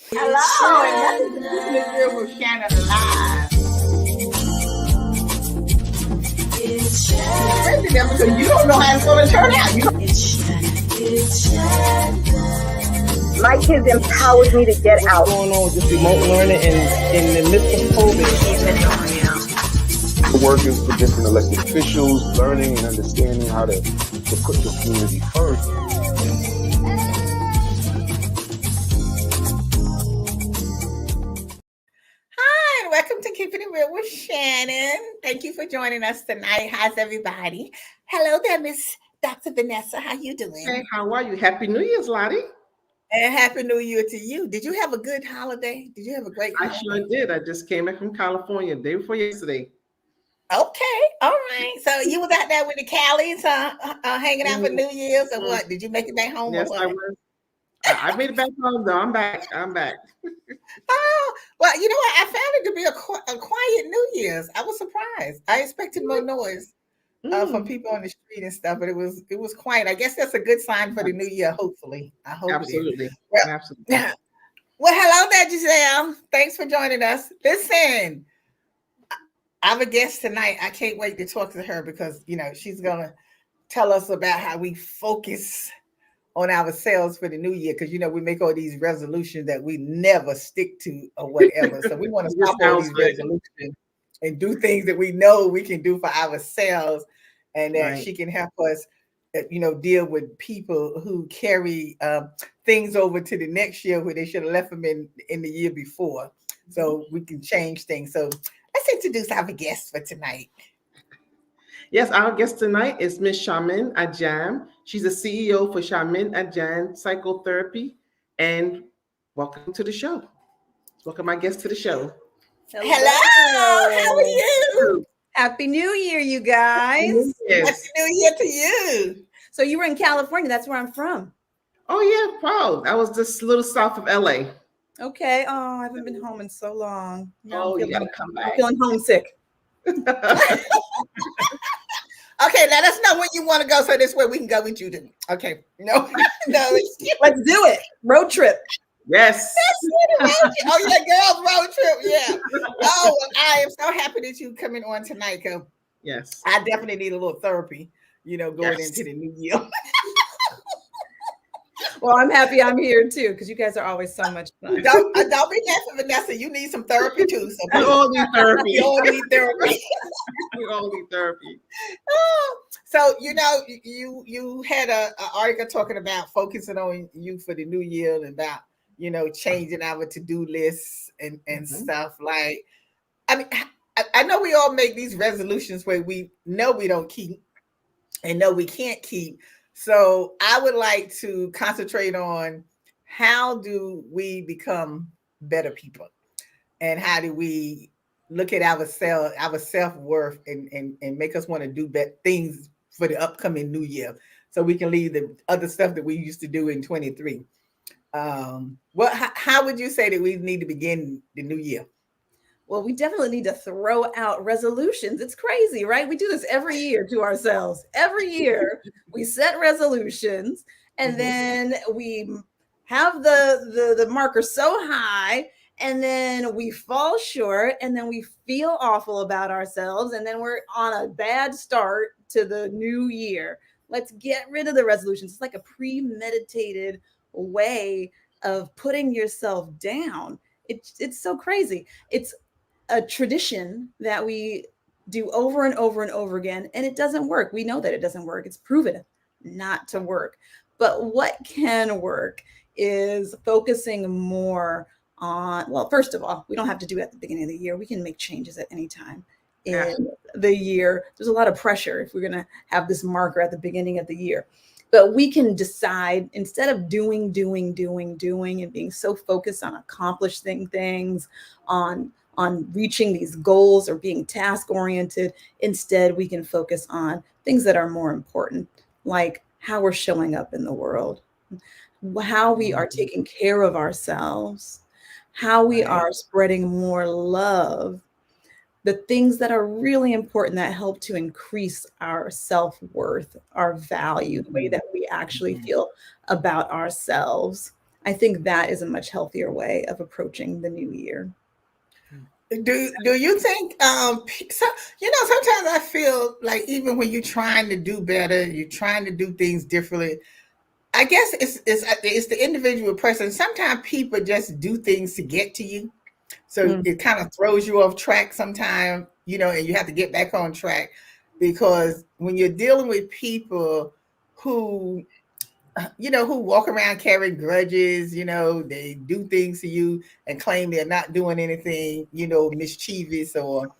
Hello, and welcome to Keeping It Real with Shannon Live. Especially that because you don't know how it's going to turn out. My kids empowered me to get out. What's going on with this remote learning and in the midst of COVID? Working for different elected officials, learning and understanding how to put your community first. Hi, and welcome to Keeping It Real with Shannon. Thank you for joining us tonight. How's everybody? Hello there, Miss Dr. Vanessa. How you doing? Hey, how are you? Happy New Year's, Lottie. And Happy New Year to you. Did you have a good holiday? Did you have a great holiday? I sure did. I just came back from California the day before yesterday. Okay, all right. So you was out there with the Callies, hanging out for New Year's, or what? Did you make it back home? Yes, I was. I made it back home, though. I'm back. Oh, well, you know what? I found it to be a quiet New Year's. I was surprised. I expected more noise from people on the street and stuff, but it was quiet. I guess that's a good sign for the new year. Hopefully, I hope Absolutely. it is. Well, Absolutely. Well, hello there, Giselle. Thanks for joining us. Listen, I have a guest tonight. I can't wait to talk to her because she's gonna tell us about how we focus on ourselves for the new year, because we make all these resolutions that we never stick to or whatever. So we want to stop all these resolutions and do things that we know we can do for ourselves, and that she can help us, deal with people who carry things over to the next year where they should have left them in the year before, so we can change things. So let's introduce our guest for tonight. Yes, our guest tonight is Miss Charmaine Adjam. She's a CEO for Charmaine Adjam Psychotherapy. And welcome to the show. Welcome my guest to the show. Hello. How are you? Happy New Year, you guys. Yes. Happy New Year to you. So you were in California. That's where I'm from. Oh, yeah, proud. I was just a little south of LA. Okay. Oh, I haven't been home in so long. No, you got to come back. I'm feeling homesick. Okay, let us know when you want to go, so this way we can go with you. Okay, no, let's do it. Road trip. Yes. Oh yeah, girls road trip. Yeah. Oh, I am so happy that you coming on tonight. Yes. I definitely need a little therapy. Going into the new year. Well, I'm happy I'm here too, because you guys are always so much fun. Don't be laughing, Vanessa. You need some therapy too. So we all need therapy. We all need therapy. We all need therapy. Oh, so you had an article talking about focusing on you for the new year and about changing our to-do lists and stuff. Like, I mean, I know we all make these resolutions where we know we don't keep and know we can't keep. So I would like to concentrate on how do we become better people, and how do we look at our self-worth and make us want to do better things for the upcoming new year, so we can leave the other stuff that we used to do in 23. How would you say that we need to begin the new year? Well, we definitely need to throw out resolutions. It's crazy, right? We do this every year to ourselves. Every year we set resolutions, and then we have the marker so high, and then we fall short, and then we feel awful about ourselves, and then we're on a bad start to the new year. Let's get rid of the resolutions. It's like a premeditated way of putting yourself down. It's so crazy. It's a tradition that we do over and over and over again, and it doesn't work. We know that it doesn't work. It's proven not to work. But what can work is focusing more on, well, first of all, we don't have to do it at the beginning of the year. We can make changes at any time in the year. There's a lot of pressure if we're going to have this marker at the beginning of the year. But we can decide, instead of doing, and being so focused on accomplishing things, on reaching these goals or being task oriented, instead we can focus on things that are more important, like how we're showing up in the world, how we are taking care of ourselves, how we are spreading more love, the things that are really important that help to increase our self-worth, our value, the way that we actually feel about ourselves. I think that is a much healthier way of approaching the new year. Do you think sometimes I feel like even when you're trying to do better, you're trying to do things differently. I guess it's the individual person. Sometimes people just do things to get to you. So it kind of throws you off track sometimes, and you have to get back on track, because when you're dealing with people who walk around carrying grudges, they do things to you and claim they're not doing anything, mischievous, or,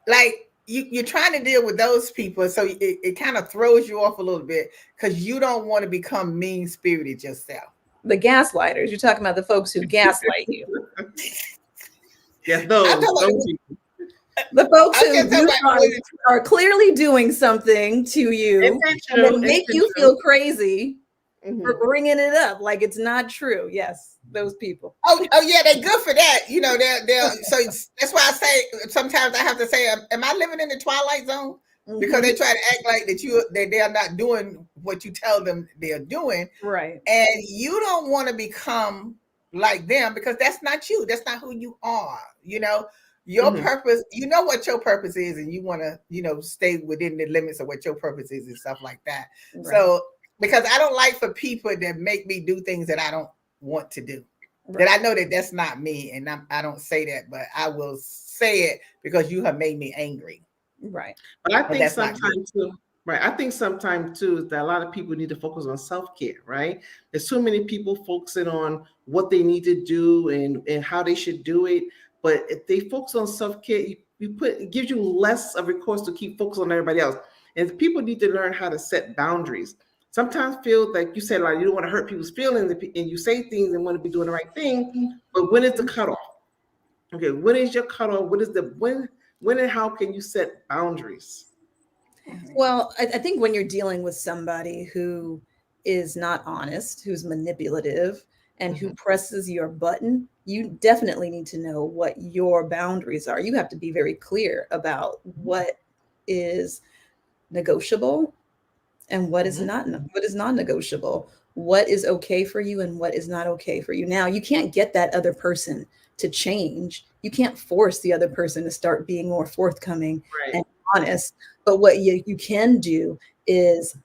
like you're trying to deal with those people. So it kind of throws you off a little bit because you don't want to become mean-spirited yourself. The gaslighters, you're talking about the folks who gaslight you. Yes, those people. The folks who are clearly doing something to you and then make you feel crazy for bringing it up like it's not true. Yes, those people. Oh yeah, they're good for that. They're so that's why I say sometimes I have to say, am I living in the twilight zone? Because they try to act like that they are not doing what you tell them they're doing. Right. And you don't want to become like them, because that's not you. That's not who you are. Your purpose, what your purpose is, and you want to, stay within the limits of what your purpose is and stuff like that. Right. So, because I don't like for people that make me do things that I don't want to do. Right. That I know that that's not me, and I don't say that, but I will say it because you have made me angry. Right. But I think sometimes too. Right. I think sometimes too that a lot of people need to focus on self-care, right? There's so many people focusing on what they need to do and how they should do it. But if they focus on self-care, it gives you less of a recourse to keep focused on everybody else. And people need to learn how to set boundaries. Sometimes feel like you said, like, you don't want to hurt people's feelings, and you say things and want to be doing the right thing. But when is the cutoff? Okay, when is your cutoff? What is when and how can you set boundaries? Well, I think when you're dealing with somebody who is not honest, who's manipulative, and who presses your button, you definitely need to know what your boundaries are. You have to be very clear about what is negotiable and what is not, what is non-negotiable, what is okay for you and what is not okay for you. Now, you can't get that other person to change. You can't force the other person to start being more forthcoming and honest. But what you can do is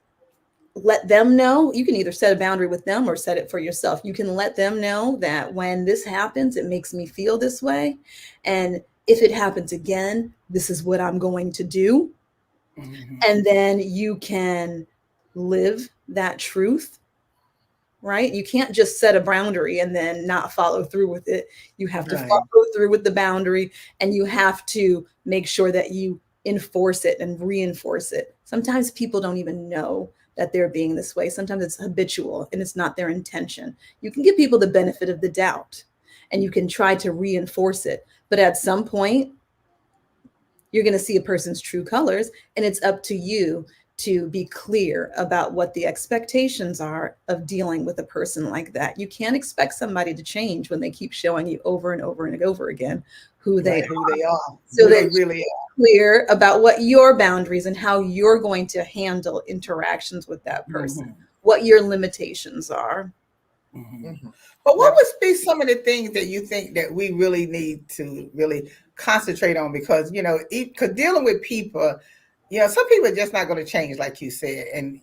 let them know. You can either set a boundary with them or set it for yourself. You can let them know that when this happens, it makes me feel this way. And if it happens again, this is what I'm going to do. And then you can live that truth, right? You can't just set a boundary and then not follow through with it. You have to follow through with the boundary, and you have to make sure that you enforce it and reinforce it. Sometimes people don't even know that they're being this way. Sometimes it's habitual and it's not their intention. You can give people the benefit of the doubt and you can try to reinforce it. But at some point, you're going to see a person's true colors, and it's up to you to be clear about what the expectations are of dealing with a person like that. You can't expect somebody to change when they keep showing you over and over and over again who they are. So they really are clear about what your boundaries and how you're going to handle interactions with that person, what your limitations are. But what would be some of the things that you think that we really need to really concentrate on? Because, because dealing with people, some people are just not going to change, like you said. And,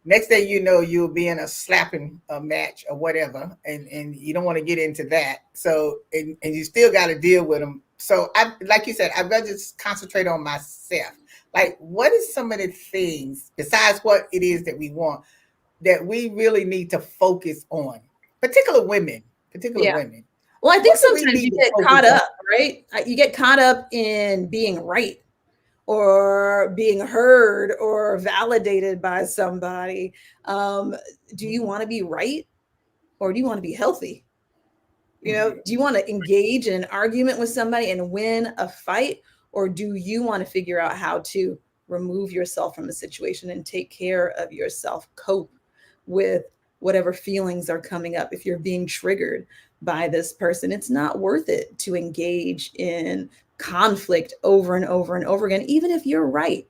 next thing you know, you'll be in a slapping match or whatever. And you don't want to get into that. So, and you still got to deal with them. So, like you said, I'd rather just concentrate on myself. Like, what is some of the things, besides what it is that we want, that we really need to focus on? Particular women. Well, I think sometimes you get caught up, right? You get caught up in being right or being heard or validated by somebody. Do you want to be right, or do you want to be healthy? Do you want to engage in an argument with somebody and win a fight, or do you want to figure out how to remove yourself from the situation and take care of yourself, cope with whatever feelings are coming up? If you're being triggered by this person, it's not worth it to engage in conflict over and over and over again, even if you're right.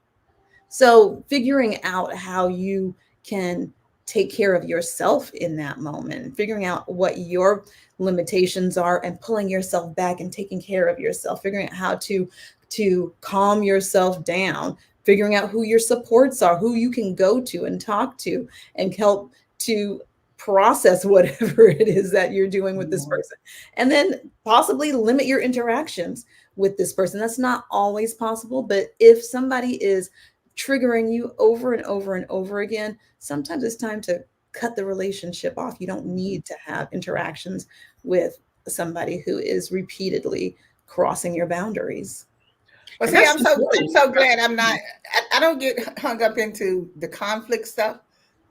So figuring out how you can take care of yourself in that moment, figuring out what your limitations are and pulling yourself back and taking care of yourself, figuring out how to calm yourself down, figuring out who your supports are, who you can go to and talk to and help to process whatever it is that you're doing with this person. And then possibly limit your interactions with this person. That's not always possible, but if somebody is triggering you over and over and over again, sometimes it's time to cut the relationship off. You don't need to have interactions with somebody who is repeatedly crossing your boundaries. Well, see, I'm so glad I'm not. I don't get hung up into the conflict stuff.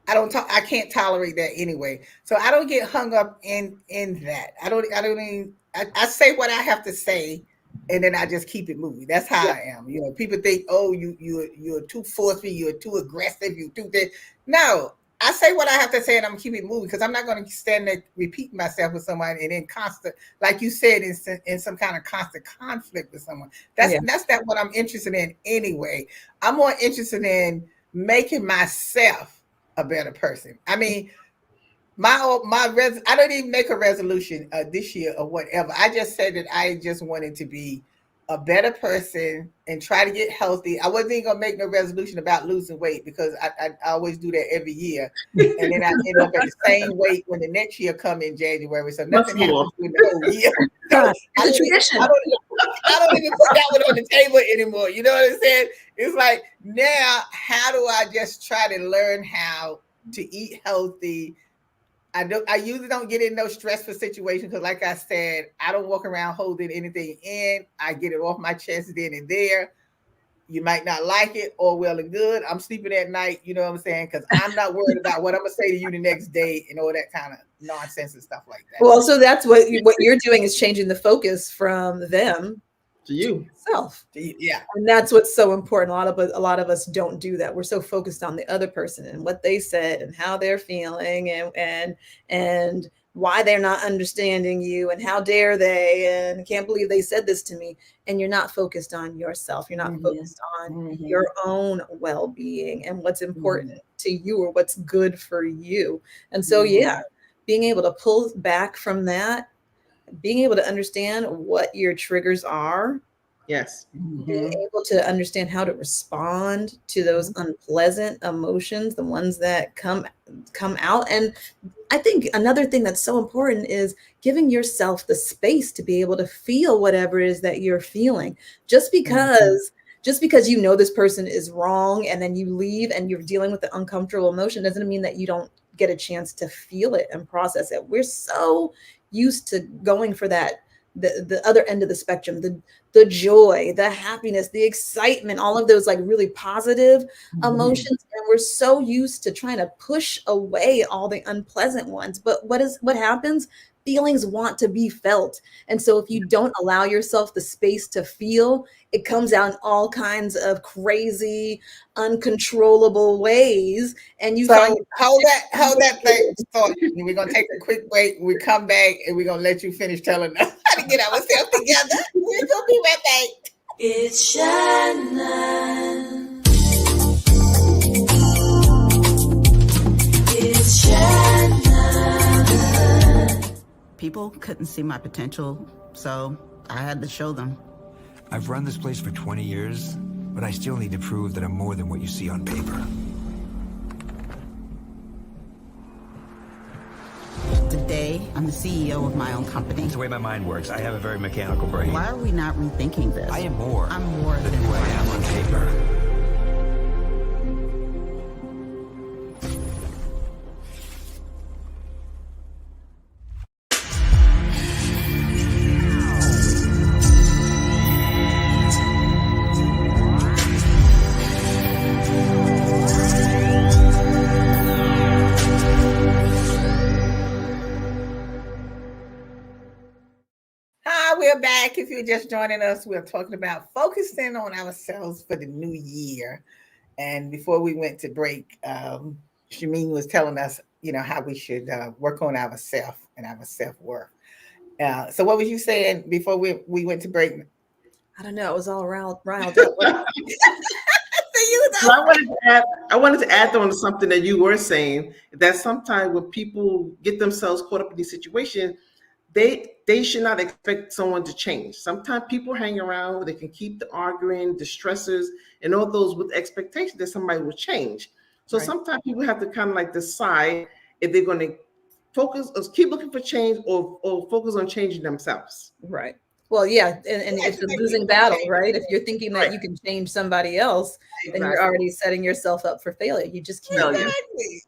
I can't tolerate that anyway. So I don't get hung up in that. I say what I have to say, and then I just keep it moving. That's how I am. You know, people think, oh, you're too forceful, you're too aggressive, you too this. No, I say what I have to say, and I'm keeping it moving because I'm not going to stand there repeating myself with someone and then constant, like you said, in some kind of constant conflict with someone. That's not what I'm interested in anyway. I'm more interested in making myself a better person. I mean, I don't even make a resolution this year or whatever. I just said that I just wanted to be a better person and try to get healthy. I wasn't even gonna make no resolution about losing weight because I always do that every year, and then I end up at the same weight when the next year come in January. So nothing happens in the whole year. So It's a tradition. I don't even put that one on the table anymore. You know what I'm saying? It's like now, how do I just try to learn how to eat healthy? I usually don't get in no stressful situation because, like I said, I don't walk around holding anything in. I get it off my chest then and there. You might not like it, all well and good. I'm sleeping at night, you know what I'm saying? Because I'm not worried about what I'm gonna say to you the next day and all that kind of nonsense and stuff like that. Well, so that's what you're doing is changing the focus from them to you. Yourself. Yeah. And that's what's so important. A lot of us don't do that. We're so focused on the other person and what they said and how they're feeling and why they're not understanding you and how dare they and can't believe they said this to me. And you're not focused on yourself. You're not focused on your own well-being and what's important to you or what's good for you. And so, being able to pull back from that, being able to understand what your triggers are. Yes. Being able to understand how to respond to those unpleasant emotions, the ones that come out. And I think another thing that's so important is giving yourself the space to be able to feel whatever it is that you're feeling. Just because you know this person is wrong and then you leave and you're dealing with the uncomfortable emotion doesn't mean that you don't get a chance to feel it and process it. We're so used to going for that, the other end of the spectrum, the joy, the happiness, the excitement, all of those like really positive emotions. And we're so used to trying to push away all the unpleasant ones. But what happens? Feelings want to be felt. And so if you don't allow yourself the space to feel, it comes out in all kinds of crazy, uncontrollable ways. And you find hold that thing. We're gonna take a quick break. We come back and we're gonna let you finish telling us how to get ourselves together. We're gonna be right back. It's Shannon. It's Shannon. People couldn't see my potential, so I had to show them. I've run this place for 20 years, but I still need to prove that I'm more than what you see on paper. Today, I'm the CEO of my own company. That's the way my mind works. I have a very mechanical brain. Why are we not rethinking this? I am more. I'm more than who I am on paper. We're back. If you're just joining us, we're talking about focusing on ourselves for the new year. And before we went to break, Shameen was telling us, how we should work on ourselves and our self-worth. So what was you saying before we went to break? I don't know. It was all riled up. So you was So I wanted to add on to something that you were saying, that sometimes when people get themselves caught up in these situations, they should not expect someone to change. Sometimes people hang around, they can keep the arguing, the stresses, and all those with expectation that somebody will change. So sometimes people have to kind of like decide if they're going to focus or keep looking for change or focus on changing themselves. Right. Well, yeah, and it's a losing battle, right? If you're thinking that you can change somebody else, then you're already setting yourself up for failure. You just can't. Exactly.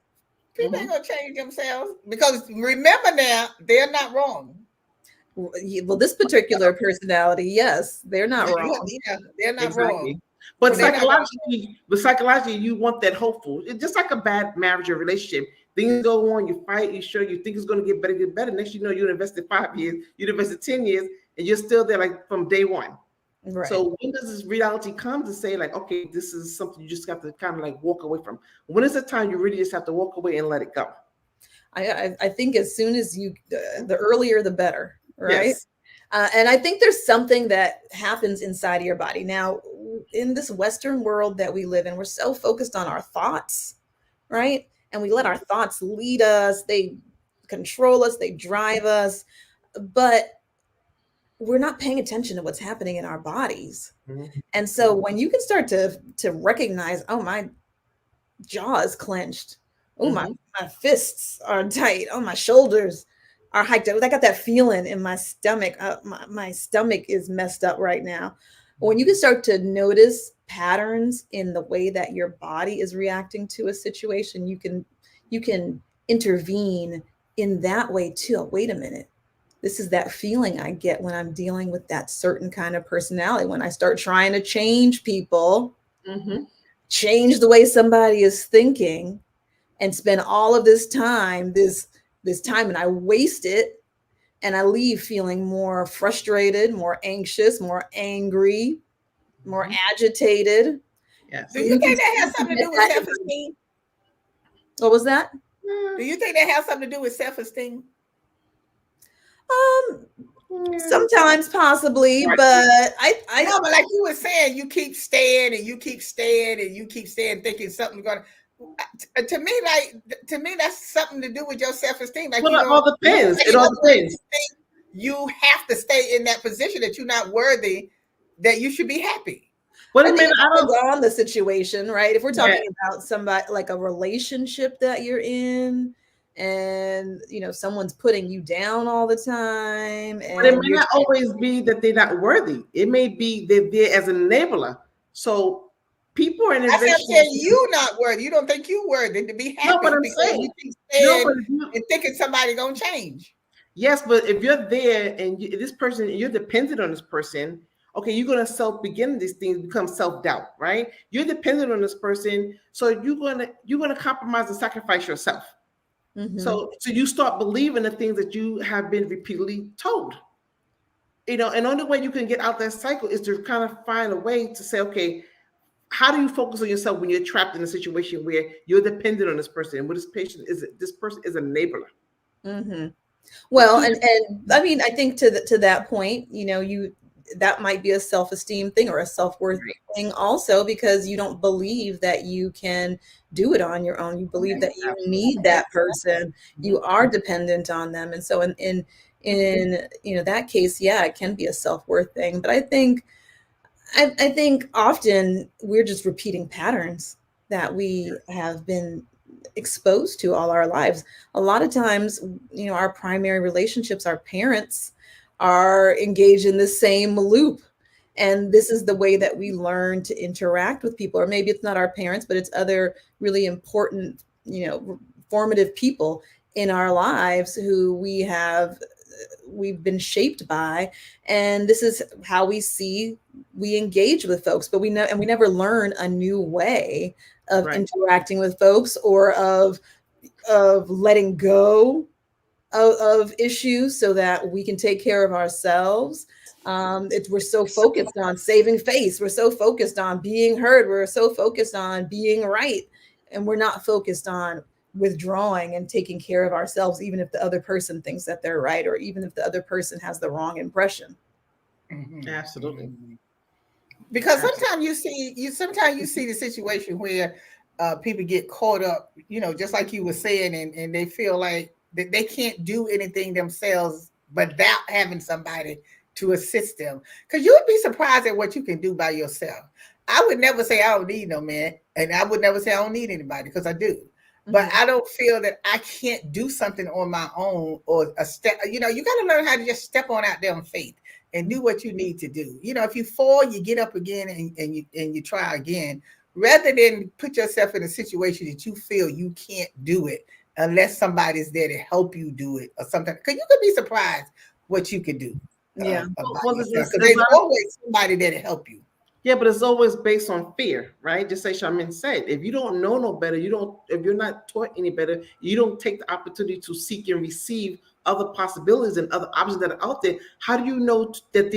People ain't gonna change themselves because remember now, they're not wrong. Well, this particular personality, yes, they're not wrong. Yeah, they're not wrong. But psychologically, you want that hopeful. It's just like a bad marriage or relationship. Things go on, you fight, you think it's going to get better. Next, you know, you invested 5 years, you invested 10 years, and you're still there like from day one. Right. So when does this reality come to say like, okay, this is something you just have to kind of like walk away from? When is the time you really just have to walk away and let it go? I think as soon as you, the earlier the better, right? Yes. And I think there's something that happens inside of your body. Now, in this Western world that we live in, we're so focused on our thoughts, right? And we let our thoughts lead us. They control us. They drive us. But we're not paying attention to what's happening in our bodies. Mm-hmm. And so when you can start to recognize, oh, my jaw is clenched. Oh, my fists are tight. Oh, my shoulders are hiked up. I got that feeling in my stomach. My stomach is messed up right now. When you can start to notice patterns in the way that your body is reacting to a situation, you can intervene in that way too. Wait a minute. This is that feeling I get when I'm dealing with that certain kind of personality. When I start trying to change people, change the way somebody is thinking, and spend all of this time, this time, and I waste it, and I leave feeling more frustrated, more anxious, more angry, more agitated. Yes. Do you think that has something to do with self-esteem? What was that? Do you think that has something to do with self-esteem? Sometimes possibly, but I know, but like you were saying, you keep staying and you keep staying and you keep staying, thinking something's going to. To me, that's something to do with your self-esteem. Like, well, it all depends. It all depends. You have to stay in that position that you're not worthy, that you should be happy. Well, I don't go on the situation, right? If we're talking about somebody like a relationship that you're in, and you know someone's putting you down all the time, and but it may not always be that they're not worthy. It may be they're there as an enabler. So. People are in this. I said you not worthy. You don't think you worthy to be happy. No, but I'm saying you keep staying and thinking somebody gonna change. Yes, but if you're there and this person, you're dependent on this person. Okay, you're gonna begin these things become self-doubt, right? You're dependent on this person, so you're gonna compromise and sacrifice yourself. So you start believing the things that you have been repeatedly told. You know, and the only way you can get out that cycle is to kind of find a way to say, okay. How do you focus on yourself when you're trapped in a situation where you're dependent on this person? And what this person is an enabler. Well, and I mean, I think to that point, you know, that might be a self-esteem thing or a self-worth thing also, because you don't believe that you can do it on your own. You believe that you need that person. You are dependent on them. And so in you know, that case, yeah, it can be a self-worth thing. But I think often we're just repeating patterns that we have been exposed to all our lives. A lot of times, you know, our primary relationships, our parents are engaged in the same loop. And this is the way that we learn to interact with people. Or maybe it's not our parents, but it's other really important, you know, formative people in our lives who we've been shaped by, and this is how we engage with folks, but we never learn a new way of interacting with folks or of letting go of issues so that we can take care of ourselves. We're so focused on saving face. We're so focused on being heard. We're so focused on being right. And we're not focused on withdrawing and taking care of ourselves, even if the other person thinks that they're right, or even if the other person has the wrong impression. Absolutely. Because sometimes you see the situation where people get caught up, just like you were saying, and they feel like that they can't do anything themselves without having somebody to assist them. Because you would be surprised at what you can do by yourself. I would never say I don't need no man, and I would never say I don't need anybody, because I do. But I don't feel that I can't do something on my own, or a step. You got to learn how to just step on out there in faith and do what you need to do. If you fall, you get up again and you try again, rather than put yourself in a situation that you feel you can't do it unless somebody's there to help you do it or something. Because you could be surprised what you could do. Yeah. Because there's always somebody there to help you. Yeah, but it's always based on fear, right? Just like Charmaine said, if you don't know no better, if you're not taught any better, you don't take the opportunity to seek and receive other possibilities and other options that are out there. How do you know that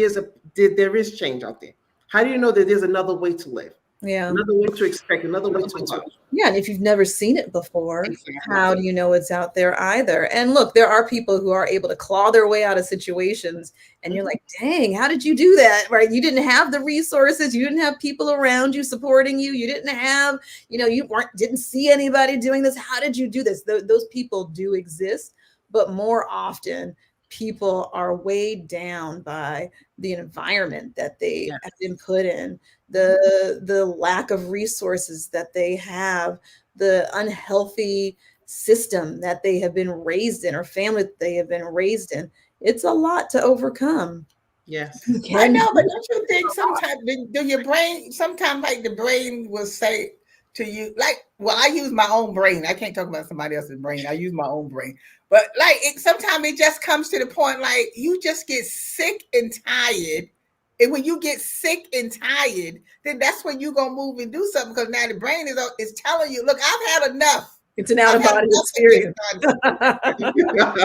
there is change out there? How do you know that there's another way to live? Yeah. Another way to expect, another way to love. Yeah, and if you've never seen it before, how do you know it's out there either? And look, there are people who are able to claw their way out of situations, and you're like, dang, how did you do that? Right? You didn't have the resources, you didn't have people around you supporting you, you didn't have, you didn't see anybody doing this. How did you do this? Those people do exist, but more often people are weighed down by the environment that they have been put in, the lack of resources that they have, the unhealthy system that they have been raised in, or family that they have been raised in. It's a lot to overcome. Yes. I know, but don't you think sometimes like the brain will say to you, like, well, I use my own brain. I can't talk about somebody else's brain. I use my own brain. But like sometimes it just comes to the point, like, you just get sick and tired. And when you get sick and tired, then that's when you're gonna move and do something, because now the brain is telling you, look, I've had enough. It's an out-of-body experience. You know what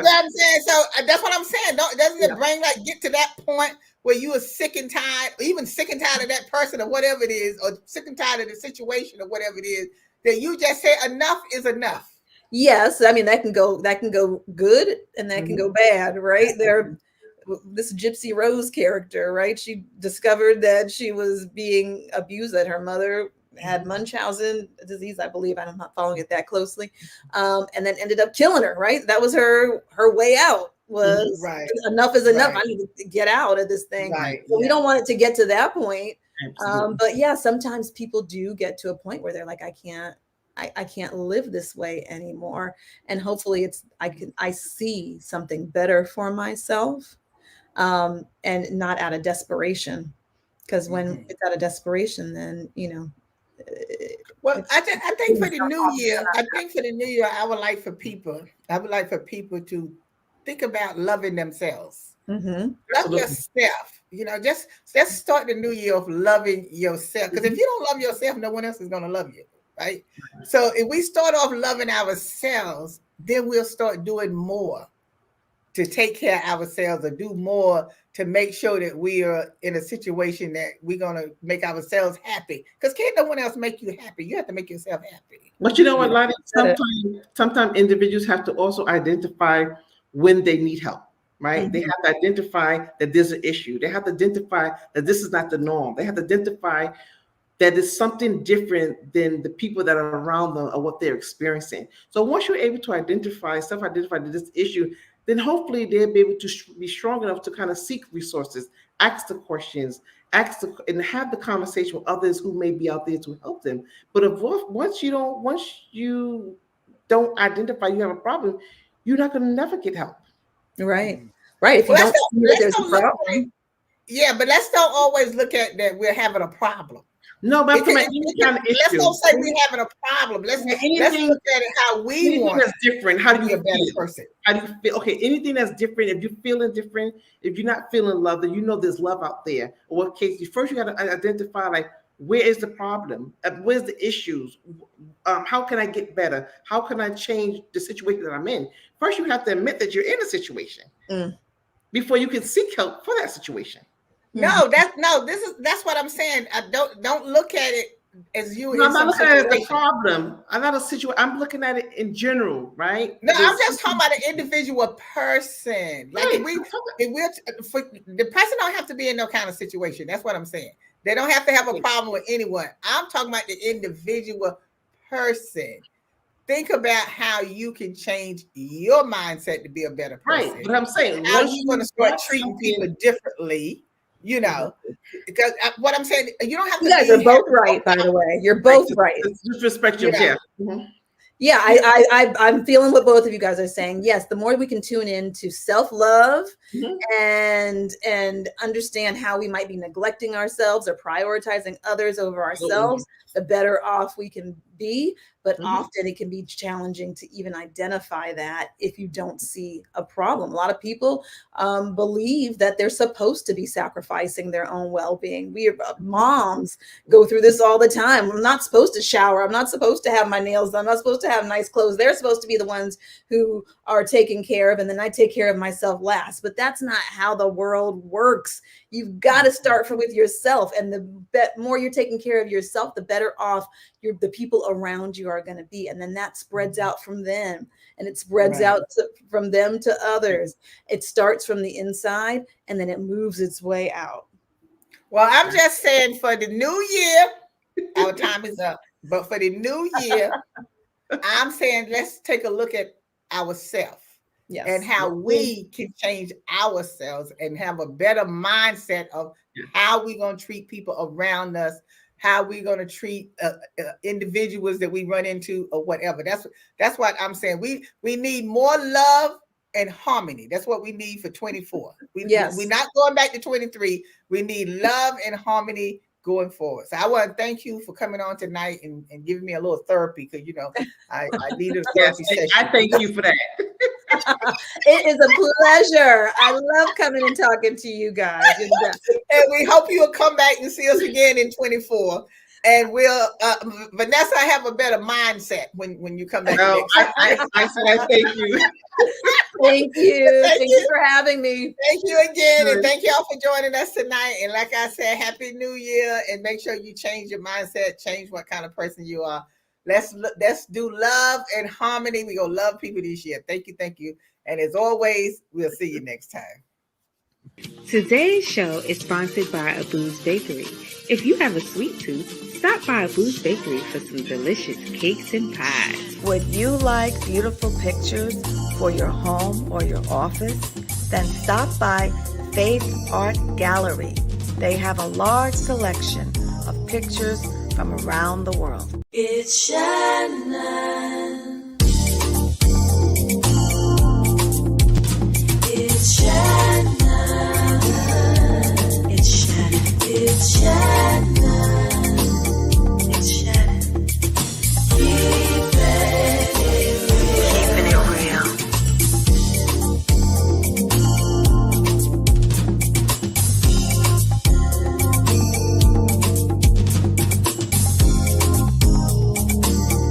I'm saying? So that's what I'm saying. Doesn't the brain like get to that point where you are sick and tired, or even sick and tired of that person or whatever it is, or sick and tired of the situation or whatever it is, that you just say enough is enough? Yes, I mean that can go good and that can go bad, right? This Gypsy Rose character, right? She discovered that she was being abused, that her mother had Munchausen disease, I believe. I'm not following it that closely, and then ended up killing her. Right? That was her way out. Was enough is enough. I need to get out of this thing. So we don't want it to get to that point. But yeah, sometimes people do get to a point where they're like, I can't live this way anymore. And hopefully I see something better for myself, and not out of desperation. Because when it's out of desperation, then well, I think for the new year, I would like for people to think about loving themselves. Love yourself. Just start the new year of loving yourself. Because if you don't love yourself, no one else is going to love you, right? So if we start off loving ourselves, then we'll start doing more to take care of ourselves, or do more to make sure that we are in a situation that we're going to make ourselves happy. Because can't no one else make you happy. You have to make yourself happy. But you know what, Lottie? Sometimes individuals have to also identify when they need help, right? They have to identify that there's an issue. They have to identify that this is not the norm. They have to identify that it's something different than the people that are around them or what they're experiencing. So once you're able to self-identify this issue, then hopefully they'll be able to be strong enough to kind of seek resources, ask the questions, and have the conversation with others who may be out there to help them. But once you don't identify you have a problem, you're not going to never get help. Right. If you don't see that there's a problem. Yeah, but let's don't always look at that we're having a problem. No, but any kind of issue. Let's don't say we're having a problem. Let's look at it how we want. That's different. How do you be a better person? How do you feel? Okay, anything that's different. If you're feeling different, if you're not feeling love, then there's love out there. Or what case? First, you got to identify like, where is the problem? Where's the issues? How can I get better? How can I change the situation that I'm in? First, you have to admit that you're in a situation before you can seek help for that situation. That's what I'm saying. I don't look at it as you. No, I'm not looking at it as a problem. I'm not a situation. I'm looking at it in general, right? No, I'm just talking about an individual person. Like if the person don't have to be in no kind of situation. That's what I'm saying. They don't have to have a problem with anyone. I'm talking about the individual person. Think about how you can change your mindset to be a better person. Right. But I'm saying, How once you going to start treating people differently, you know, because what I'm saying, you don't have to. You guys are both right, by the way. You're both right. Just respect your Yeah, I'm feeling what both of you guys are saying. Yes, the more we can tune in to self-love and understand how we might be neglecting ourselves or prioritizing others over ourselves, the better off we can be. But often it can be challenging to even identify that if you don't see a problem. A lot of people believe that they're supposed to be sacrificing their own well-being. We moms go through this all the time. I'm not supposed to shower. I'm not supposed to have my nails done. I'm not supposed to have nice clothes. They're supposed to be the ones who are taken care of, and then I take care of myself last. But that's not how the world works. You've got to start with yourself, and the more you're taking care of yourself, the better off the people around you are going to be, and then that spreads out from them, and it spreads out from them to others. It starts from the inside, and then it moves its way out. Well, I'm just saying, for the new year, our time is up. But for the new year, I'm saying let's take a look at ourselves. Yes. And how we can change ourselves and have a better mindset of how we're going to treat people around us, how we're going to treat individuals that we run into or whatever. That's what I'm saying. We need more love and harmony. That's what we need for 24. We're not going back to 23. We need love and harmony going forward. So I want to thank you for coming on tonight and giving me a little therapy, because I needed a therapy session. I thank you for that. It is a pleasure. I love coming and talking to you guys. And we hope you'll come back and see us again in 24. And we'll, Vanessa, have a better mindset when you come back. No, I thank you. Thank you. Thank you for having me. Thank you again. And thank y'all for joining us tonight. And like I said, Happy New Year. And make sure you change your mindset, change what kind of person you are. Let's do love and harmony. We're going to love people this year. Thank you. Thank you. And as always, we'll see you next time. Today's show is sponsored by Abu's Bakery. If you have a sweet tooth, stop by Abu's Bakery for some delicious cakes and pies. Would you like beautiful pictures for your home or your office? Then stop by Faith Art Gallery. They have a large selection of pictures from around the world. It's Shannon.